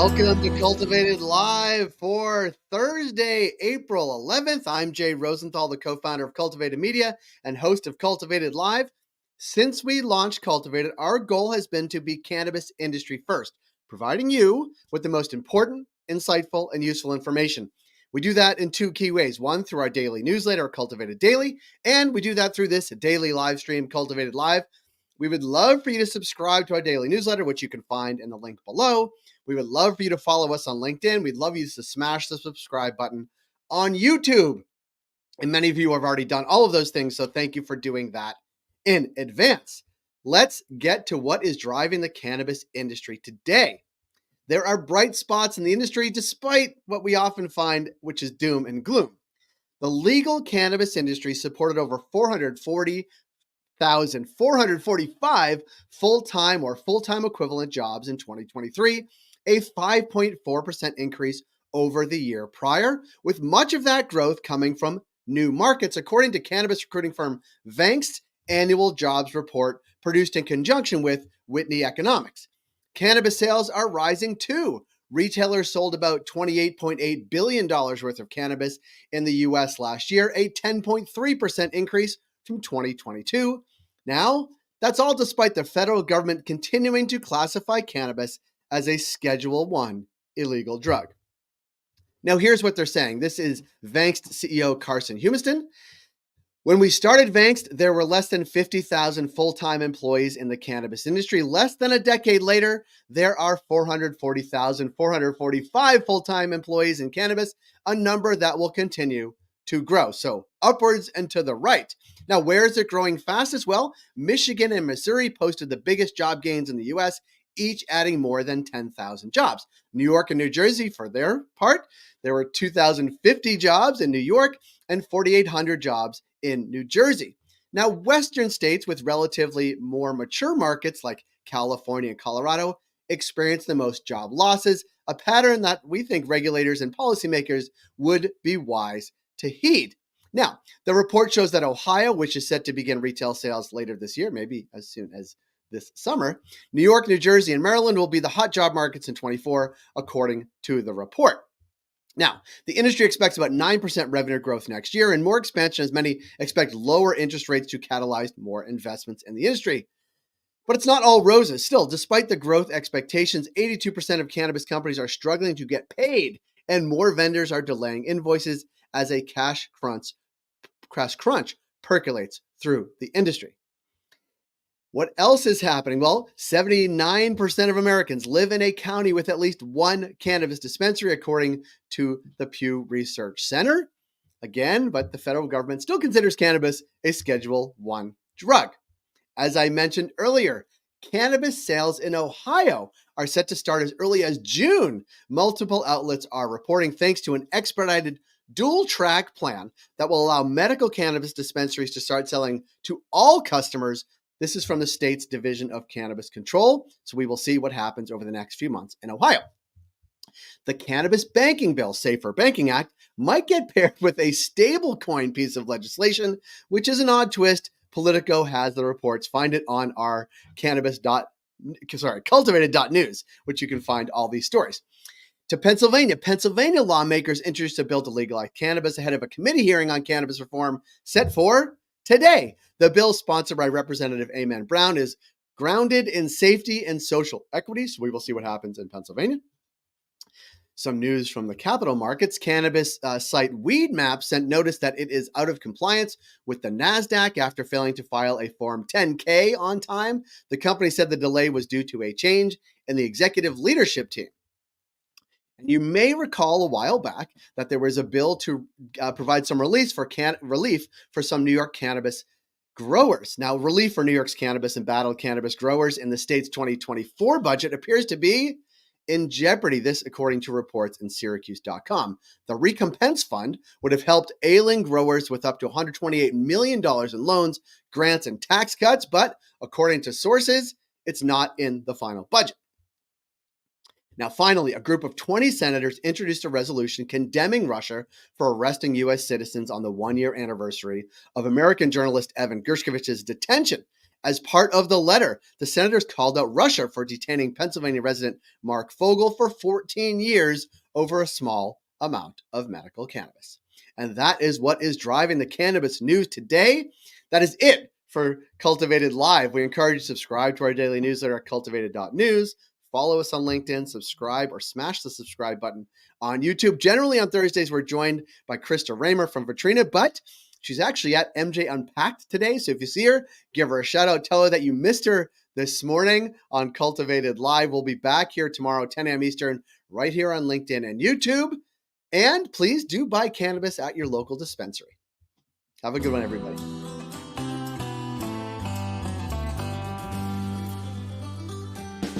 Welcome to Cultivated Live for Thursday, April 11th. I'm Jay Rosenthal, the co-founder of Cultivated Media and host of Cultivated Live. Since we launched Cultivated, our goal has been to be cannabis industry first, providing you with the most important, insightful, and useful information. We do that in two key ways. One, through our daily newsletter, Cultivated Daily, and we do that through this daily live stream, Cultivated Live. We would love for you to subscribe to our daily newsletter, which you can find in the link below. We would love for you to follow us on LinkedIn. We'd love you to smash the subscribe button on YouTube. And many of you have already done all of those things, so thank you for doing that in advance. Let's get to what is driving the cannabis industry today. There are bright spots in the industry despite what we often find, which is doom and gloom. The legal cannabis industry supported over 445 full-time or full-time equivalent jobs in 2023, a 5.4% increase over the year prior, with much of that growth coming from new markets, according to cannabis recruiting firm Vangst annual jobs report produced in conjunction with Whitney Economics. Cannabis sales are rising too. Retailers sold about $28.8 billion worth of cannabis in the U.S. last year, a 10.3% increase from 2022. Now, that's all despite the federal government continuing to classify cannabis as a Schedule I illegal drug. Now, here's what they're saying. This is Vangst CEO Carson Humiston. When we started Vangst, there were less than 50,000 full-time employees in the cannabis industry. Less than a decade later, there are 445 full-time employees in cannabis, a number that will continue to grow. So upwards and to the right. Now, where is it growing fastest? Well, Michigan and Missouri posted the biggest job gains in the U.S., each adding more than 10,000 jobs. New York and New Jersey, for their part, there were 2,050 jobs in New York and 4,800 jobs in New Jersey. Now, Western states with relatively more mature markets like California and Colorado experienced the most job losses, a pattern that we think regulators and policymakers would be wise to heed. Now, the report shows that Ohio, which is set to begin retail sales later this year, maybe as soon as this summer, New York, New Jersey, and Maryland will be the hot job markets in 24, according to the report. Now, the industry expects about 9% revenue growth next year and more expansion as many expect lower interest rates to catalyze more investments in the industry. But it's not all roses. Still, despite the growth expectations, 82% of cannabis companies are struggling to get paid, and more vendors are delaying invoices as a cash crunch percolates through the industry. What else is happening? Well, 79% of Americans live in a county with at least one cannabis dispensary, according to the Pew Research Center. Again, but the federal government still considers cannabis a Schedule I drug. As I mentioned earlier, cannabis sales in Ohio are set to start as early as June. Multiple outlets are reporting, thanks to an expedited dual-track plan that will allow medical cannabis dispensaries to start selling to all customers. This is from the state's Division of Cannabis Control, so we will see what happens over the next few months in Ohio. The Cannabis Banking Bill, Safer Banking Act, might get paired with a stablecoin piece of legislation, which is an odd twist. Politico has the reports. Find it on our cultivated.news, which you can find all these stories. To Pennsylvania. Pennsylvania lawmakers introduced a bill to legalize cannabis ahead of a committee hearing on cannabis reform set for today. The bill, sponsored by Representative Amen Brown, is grounded in safety and social equity, so we will see what happens in Pennsylvania. Some news from the capital markets. Cannabis site Weedmap sent notice that it is out of compliance with the NASDAQ after failing to file a Form 10-K on time. The company said the delay was due to a change in the executive leadership team. And you may recall a while back that there was a bill to provide some relief for some New York cannabis growers. Now, relief for New York's cannabis and battled cannabis growers in the state's 2024 budget appears to be in jeopardy. This, according to reports in Syracuse.com. The Recompense Fund would have helped ailing growers with up to $128 million in loans, grants, and tax cuts, but according to sources, it's not in the final budget. Now, finally, a group of 20 senators introduced a resolution condemning Russia for arresting U.S. citizens on the one-year anniversary of American journalist Evan Gershkovich's detention. As part of the letter, the senators called out Russia for detaining Pennsylvania resident Mark Fogel for 14 years over a small amount of medical cannabis. And that is what is driving the cannabis news today. That is it for Cultivated Live. We encourage you to subscribe to our daily newsletter at cultivated.news. Follow us on LinkedIn, subscribe, or smash the subscribe button on YouTube. Generally on Thursdays, we're joined by Krista Raymer from Vitrina, but she's actually at MJ Unpacked today. So if you see her, give her a shout out. Tell her that you missed her this morning on Cultivated Live. We'll be back here tomorrow, 10 a.m. Eastern, right here on LinkedIn and YouTube. And please do buy cannabis at your local dispensary. Have a good one, everybody.